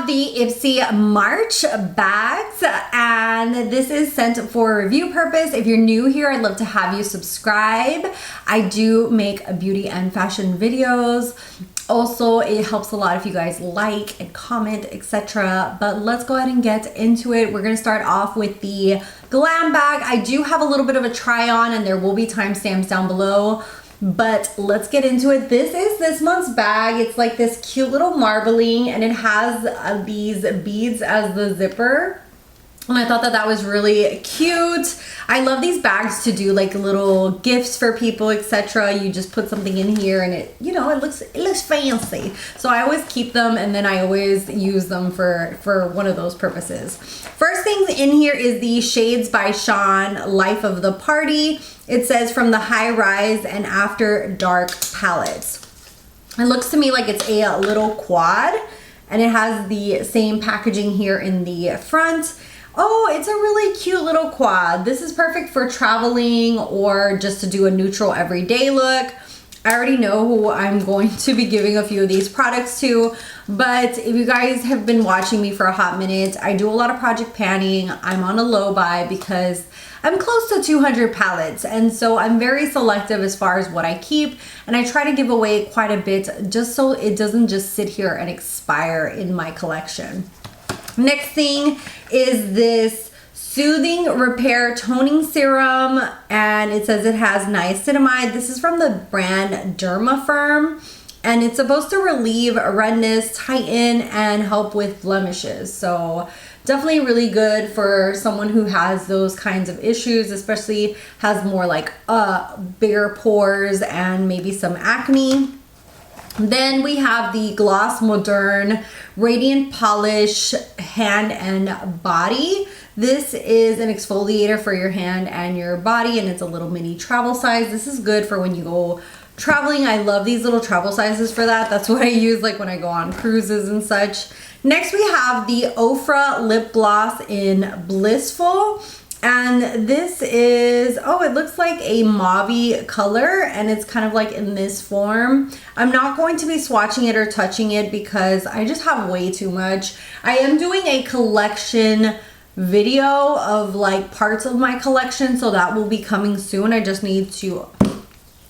have the Ipsy March bags, and this is sent for review purpose. If you're new here, I'd love to have you subscribe. I do make beauty and fashion videos. Also, it helps a lot if you guys like and comment, etc. But let's go ahead and get into it. We're gonna start off with the Glam bag. I do have a little bit of a try on, and there will be timestamps down below. But let's get into it. This is this month's bag. It's like this cute little marbling, and it has these beads as the zipper. And I thought that that was really cute. I love these bags to do like little gifts for people, etc. You just put something in here and it, you know, it looks fancy. So I always keep them, and then I always use them for one of those purposes. First thing in here is the Shades by Sean Life of the Party. It says from the High Rise and After Dark palettes. It looks to me like it's a little quad, and it has the same packaging here in the front. Oh, it's a really cute little quad. This is perfect for traveling or just to do a neutral everyday look. I already know who I'm going to be giving a few of these products to, but if you guys have been watching me for a hot minute, I do a lot of project panning. I'm on a low buy because I'm close to 200 palettes, and so I'm very selective as far as what I keep, and I try to give away quite a bit just so it doesn't just sit here and expire in my collection. Next thing is this Soothing Repair Toning Serum, and it says it has niacinamide. This is from the brand Derma Firm, and it's supposed to relieve redness, tighten, and help with blemishes. So definitely really good for someone who has those kinds of issues, especially has more like bigger pores and maybe some acne. Then we have the Gloss Moderne Radiant Polish Hand and Body. This is an exfoliator for your hand and your body, and it's a little mini travel size. This is good for when you go traveling. I love these little travel sizes for that. That's what I use like when I go on cruises and such. Next we have the Ofra Lip Gloss in Blissful. And this is, oh, it looks like a mauve color, and it's kind of like in this form. I'm not going to be swatching it or touching it because I just have way too much. I am doing a collection video of like parts of my collection, so that will be coming soon. I just need to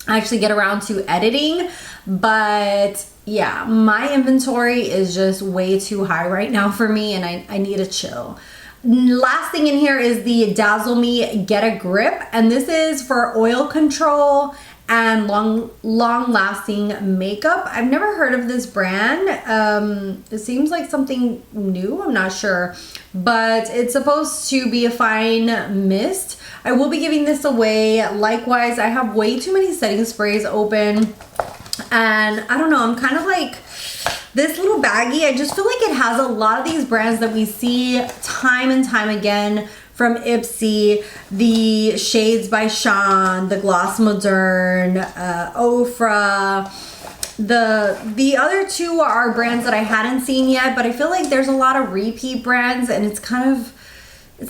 actually get around to editing. But yeah, my inventory is just way too high right now for me, and I need to chill. Last thing in here is the Dazzle Me Get a Grip, and this is for oil control and long lasting makeup. I've never heard of this brand. It seems like something new, I'm not sure, but it's supposed to be a fine mist. I will be giving this away. Likewise, I have way too many setting sprays open, and I don't know, I'm kind of like this little baggie. I just feel like it has a lot of these brands that we see time and time again from Ipsy, the Shades by Sean, the Gloss Moderne, Ofra. The other two are brands that I hadn't seen yet, but I feel like there's a lot of repeat brands, and it's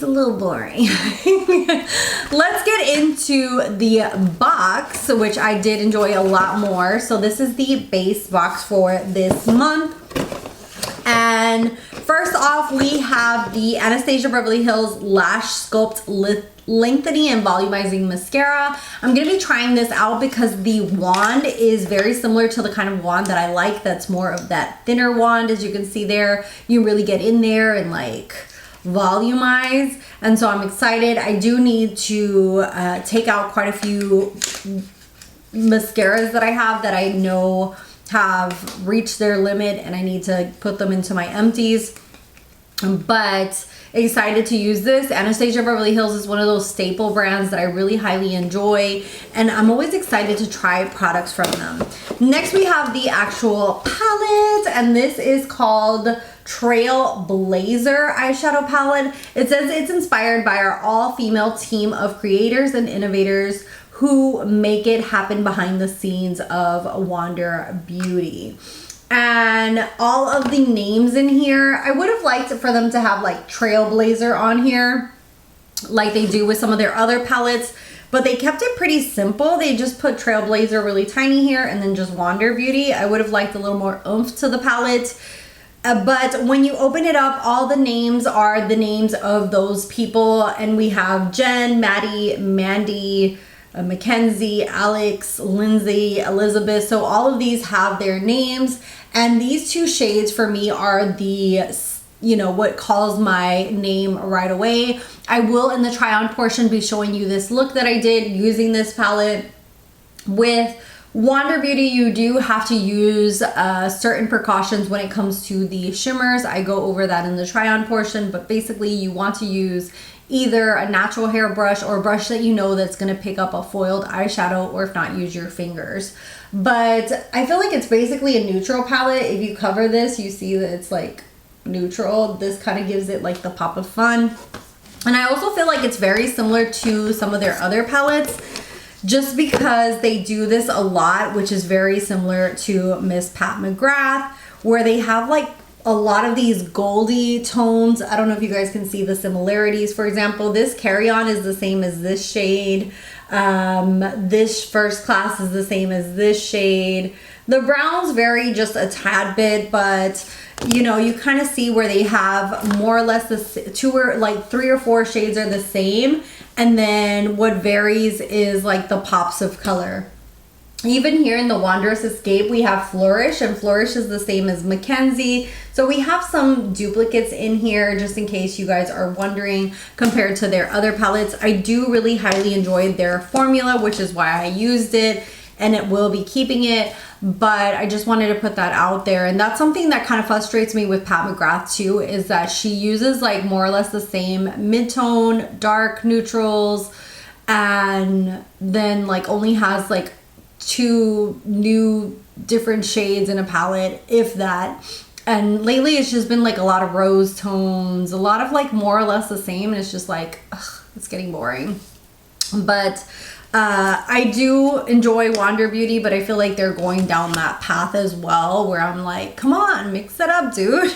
a little boring. Let's get into the box, which I did enjoy a lot more. So this is the base box for this month. And first off, we have the Anastasia Beverly Hills Lash Sculpt Lengthening and Volumizing Mascara. I'm going to be trying this out because the wand is very similar to the kind of wand that I like. That's more of that thinner wand. As you can see there, you really get in there and like volumize, and so I'm excited. I do need to take out quite a few mascaras that I have that I know have reached their limit, and I need to put them into my empties. But excited to use this. Anastasia Beverly Hills is one of those staple brands that I really highly enjoy, and I'm always excited to try products from them. Next we have the actual palette, and this is called Trailblazer eyeshadow palette. It says it's inspired by our all-female team of creators and innovators who make it happen behind the scenes of Wander Beauty. And all of the names in here, I would have liked for them to have like Trailblazer on here like they do with some of their other palettes, but they kept it pretty simple. They just put Trailblazer really tiny here and then just Wander Beauty. I would have liked a little more oomph to the palette. But when you open it up, all the names are the names of those people. And we have Jen, Maddie, Mandy, Mackenzie, Alex, Lindsay, Elizabeth. So all of these have their names. And these two shades for me are the, you know, what calls my name right away. I will, in the try on portion, be showing you this look that I did using this palette. With Wander Beauty, you do have to use certain precautions when it comes to the shimmers. I go over that in the try on portion, but basically you want to use either a natural hair brush or a brush that you know that's going to pick up a foiled eyeshadow, or if not, use your fingers. But I feel like it's basically a neutral palette. If you cover this, you see that it's like neutral. This kind of gives it like the pop of fun. And I also feel like it's very similar to some of their other palettes, just because they do this a lot, which is very similar to Miss Pat McGrath, where they have like a lot of these goldy tones. I don't know if you guys can see the similarities. For example, this Carry On is the same as this shade. This First Class is the same as this shade. The browns vary just a tad bit, but you know, you kind of see where they have more or less the three or four shades are the same. And then what varies is like the pops of color. Even here in the Wondrous Escape, we have Flourish, and Flourish is the same as Mackenzie. So we have some duplicates in here just in case you guys are wondering compared to their other palettes. I do really highly enjoy their formula, which is why I used it, and it will be keeping it. But I just wanted to put that out there. And that's something that kind of frustrates me with Pat McGrath too, is that she uses like more or less the same mid-tone, dark neutrals, and then like only has like 2 new different shades in a palette, if that. And lately it's just been like a lot of rose tones, a lot of like more or less the same, and it's just like, ugh, it's getting boring. But I do enjoy Wander Beauty, but I feel like they're going down that path as well, where I'm like, come on, mix it up, dude.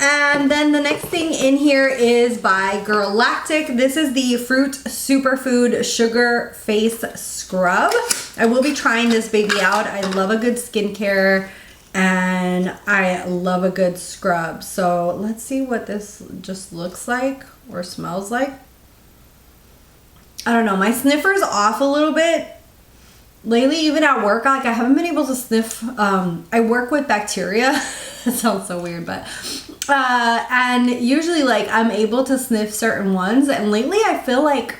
And then the next thing in here is by Girlactic. This is the Fruit Superfood Sugar Face Scrub. I will be trying this baby out. I love a good skincare and I love a good scrub. So let's see what this just looks like or smells like. I don't know, my sniffer's off a little bit. Lately, even at work, like I haven't been able to sniff. I work with bacteria. That sounds so weird, but and usually like I'm able to sniff certain ones, and lately I feel like,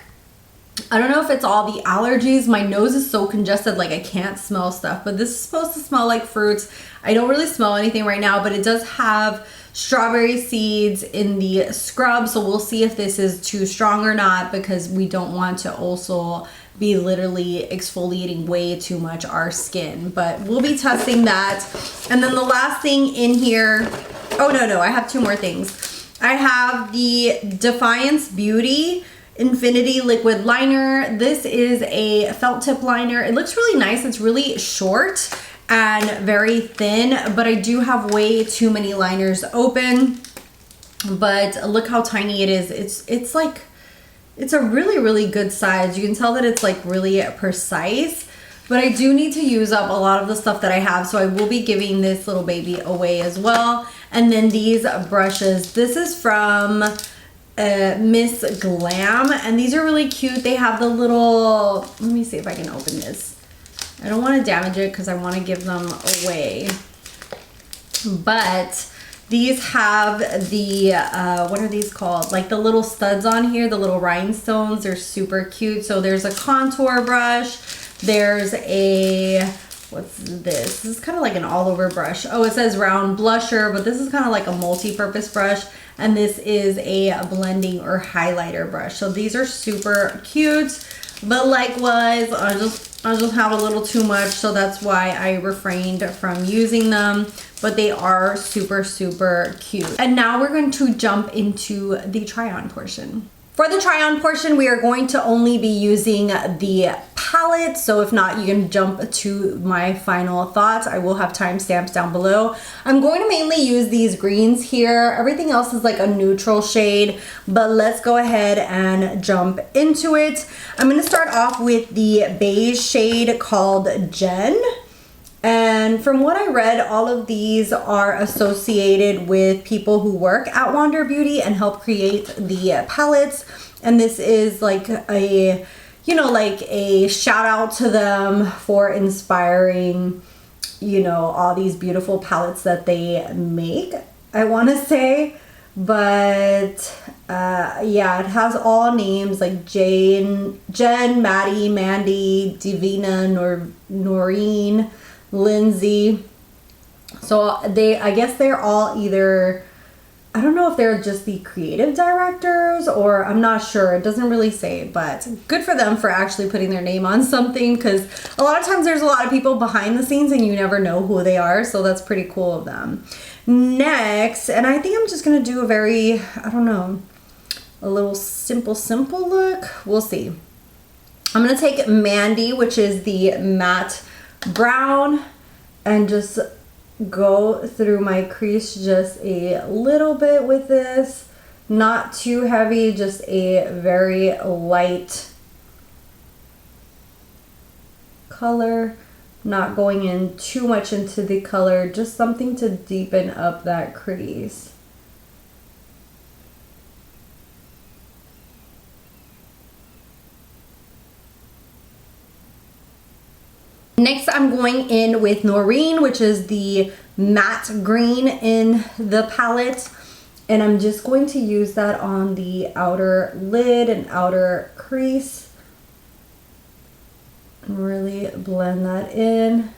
I don't know if it's all the allergies, my nose is so congested, like I can't smell stuff. But this is supposed to smell like fruits. I don't really smell anything right now, but it does have strawberry seeds in the scrub, so we'll see if this is too strong or not, because we don't want to also be literally exfoliating way too much our skin. But we'll be testing that. And then the last thing in here, oh no, I have 2 more things. I have the Defiance Beauty Infinity Liquid Liner. This is a felt tip liner. It looks really nice. It's really short and very thin, but I do have way too many liners open. But look how tiny it is. It's like, it's a really good size. You can tell that it's like really precise, but I do need to use up a lot of the stuff that I have, so I will be giving this little baby away as well. And then these brushes, this is from Miss Glam, and these are really cute. They have the little, let me see if I can open this. I don't want to damage it because I want to give them away. But these have the, what are these called? Like the little studs on here, the little rhinestones. They're super cute. So there's a contour brush. There's a, what's this? This is kind of like an all over brush. Oh, it says round blusher, but this is kind of like a multi-purpose brush. And this is a blending or highlighter brush. So these are super cute. But likewise, I just have a little too much, so that's why I refrained from using them. But they are super cute. And now we're going to jump into the try-on portion. For the try-on portion, we are going to only be using the palette. So if not, you can jump to my final thoughts. I will have timestamps down below. I'm going to mainly use these greens here. Everything else is like a neutral shade, but let's go ahead and jump into it. I'm going to start off with the beige shade called Jen. And from what I read, all of these are associated with people who work at Wander Beauty and help create the palettes. And this is like a, you know, like a shout out to them for inspiring, you know, all these beautiful palettes that they make, I want to say. But yeah, it has all names like Jen, Maddie, Mandy, Divina, Noreen, Lindsay. So I guess they're all either, I don't know if they're just the creative directors or I'm not sure. It doesn't really say, but good for them for actually putting their name on something, because a lot of times there's a lot of people behind the scenes and you never know who they are. So that's pretty cool of them. Next, and I think I'm just going to do a very, I don't know, a little simple look. We'll see. I'm going to take Mandy, which is the matte brown, and just go through my crease just a little bit with this. Not too heavy, just a very light color. Not going in too much into the color, just something to deepen up that crease. Next, I'm going in with Noreen, which is the matte green in the palette. And I'm just going to use that on the outer lid and outer crease. And really blend that in.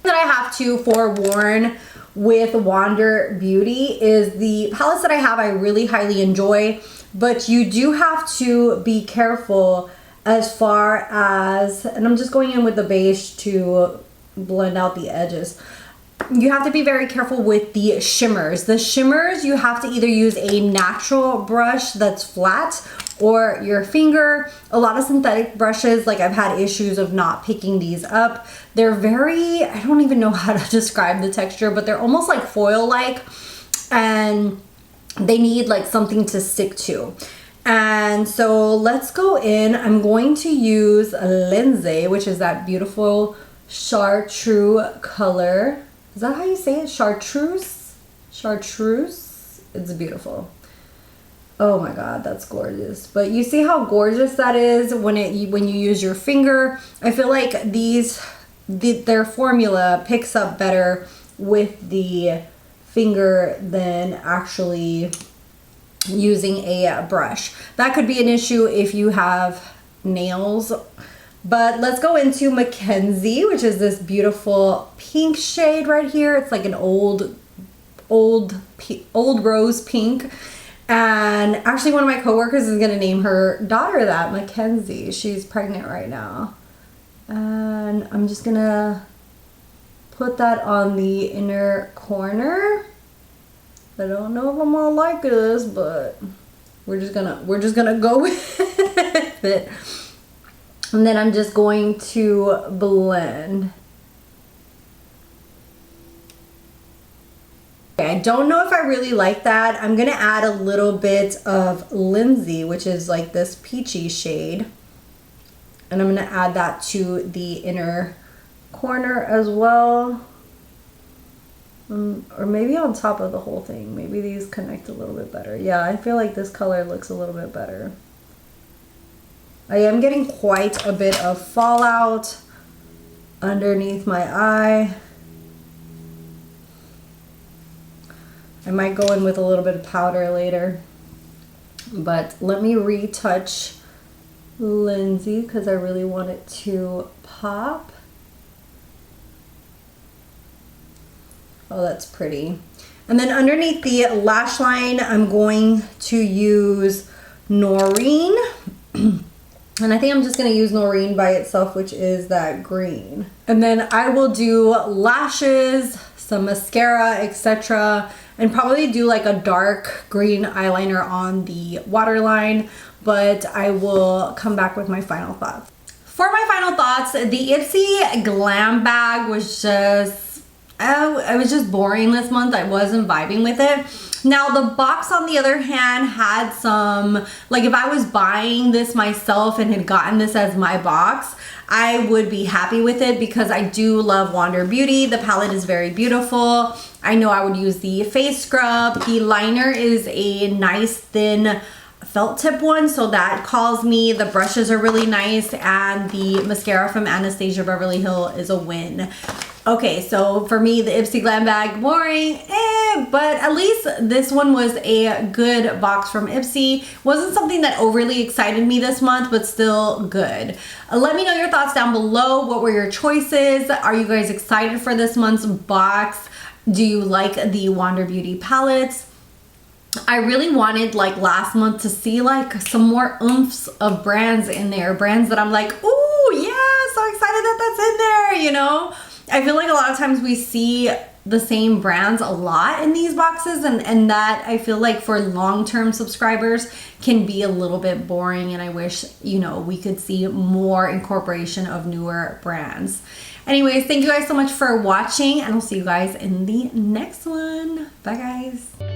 That I have to forewarn with Wander Beauty is the palettes that I have I really highly enjoy, but you do have to be careful as far as, and I'm just going in with the beige to blend out the edges. You have to be very careful with the shimmers. The shimmers, you have to either use a natural brush that's flat or your finger. A lot of synthetic brushes, like I've had issues of not picking these up. They're very, I don't even know how to describe the texture, but they're almost like foil-like, and they need like something to stick to. And so let's go in. I'm going to use Lindsay, which is that beautiful chartreuse color. Is that how you say it? Chartreuse? Chartreuse? It's beautiful. Oh my god, that's gorgeous. But you see how gorgeous that is when you use your finger. I feel like their formula picks up better with the finger than actually using a brush. That could be an issue if you have nails. But let's go into Mackenzie, which is this beautiful pink shade right here. It's like an old rose pink. And actually one of my coworkers is gonna name her daughter that, Mackenzie. She's pregnant right now. And I'm just gonna put that on the inner corner. I don't know if I'm gonna like this, but we're just gonna go with it. And then I'm just going to blend. Okay, I don't know if I really like that. I'm gonna add a little bit of Lindsay, which is like this peachy shade. And I'm gonna add that to the inner corner as well. Or maybe on top of the whole thing. Maybe these connect a little bit better. Yeah, I feel like this color looks a little bit better. I am getting quite a bit of fallout underneath my eye. I might go in with a little bit of powder later. But let me retouch Lindsay because I really want it to pop. Oh, that's pretty. And then underneath the lash line, I'm going to use Noreen. And I think I'm just gonna use Noreen by itself, which is that green. And then I will do lashes, some mascara, etc. And probably do like a dark green eyeliner on the waterline, but I will come back with my final thoughts. For my final thoughts, the Ipsy Glam bag was just, it was just boring this month. I wasn't vibing with it. Now the box on the other hand had some, like if I was buying this myself and had gotten this as my box, I would be happy with it because I do love Wander Beauty. The palette is very beautiful. I know I would use the face scrub. The liner is a nice thin felt tip one, so that calls me. The brushes are really nice, and the mascara from Anastasia Beverly Hill is a win. Okay, so for me, the Ipsy Glam bag, boring, but at least this one was a good box from Ipsy. Wasn't something that overly excited me this month, but still good. Let me know your thoughts down below. What were your choices? Are you guys excited for this month's box? Do you like the Wander Beauty palettes? I really wanted like last month to see like some more oomphs of brands in there. Brands that I'm like, ooh, yeah, so excited that that's in there, you know? I feel like a lot of times we see the same brands a lot in these boxes, and that I feel like for long-term subscribers can be a little bit boring, and I wish, you know, we could see more incorporation of newer brands. Anyways, thank you guys so much for watching, and I'll see you guys in the next one. Bye guys.